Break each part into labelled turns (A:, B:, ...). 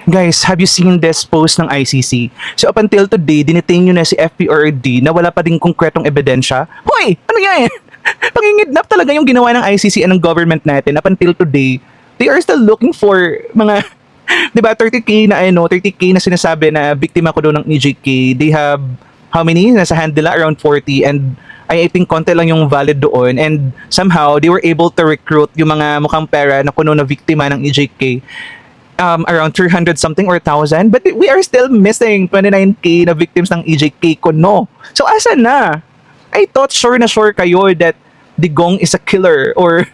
A: Guys, have you seen this post ng ICC? So up until today, dinitain nyo na si FPRD na wala pa din konkretong ebidensya. Hoy! Ano yan? Pangingidnap talaga yung ginawa ng ICC and ng government natin up until today. They are still looking for mga, di ba, 30K na sinasabi na biktima ko doon ng EJK. They have, how many? Nasa hand nila, around 40, and I think konti lang yung valid doon, and somehow they were able to recruit yung mga mukhang pera na kuno na biktima ng EJK, around 300 something or 1,000, but we are still missing 29K na victims ng EJK kuno. So asa na? I thought sure na sure kayo that Digong is a killer, or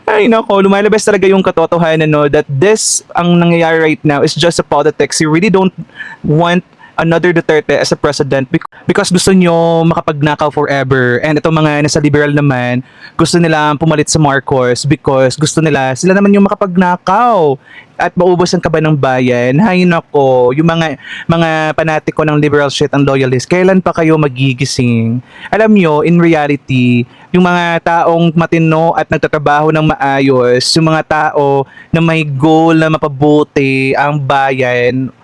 A: ay nako, lumalabas talaga yung katotohanan, no, that this ang nangyayari right now is just a politics. You really don't want another Duterte as a president because gusto nyo makapagnakaw forever, and itong mga nasa liberal naman gusto nila pumalit sa Marcos because gusto nila sila naman yung makapagnakaw at maubos ang kaba ng bayan. Hay nako, yung mga panatiko ng liberal shit ang loyalist, kailan pa kayo magigising? Alam nyo, in reality, yung mga taong matino at nagtatrabaho ng maayos, yung mga tao na may goal na mapabuti ang bayan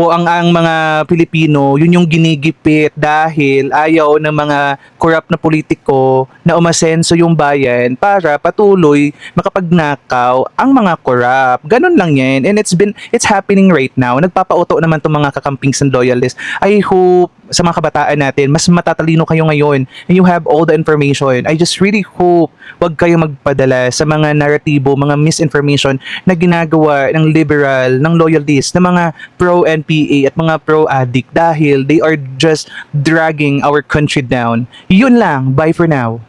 A: o ang mga Pilipino, yun yung ginigipit dahil ayaw ng mga corrupt na politiko na umasenso yung bayan para patuloy makapagnakaw ang mga corrupt. Ganun lang yan. And it's happening right now. Nagpapauto naman itong mga kakampings and loyalists. I hope sa mga kabataan natin, mas matatalino kayo ngayon and you have all the information. I just really hope wag kayo magpadala sa mga naratibo, mga misinformation na ginagawa ng liberal, ng loyalists, ng mga pro-NPA at mga pro-addict dahil they are just dragging our country down. Yun lang. Bye for now.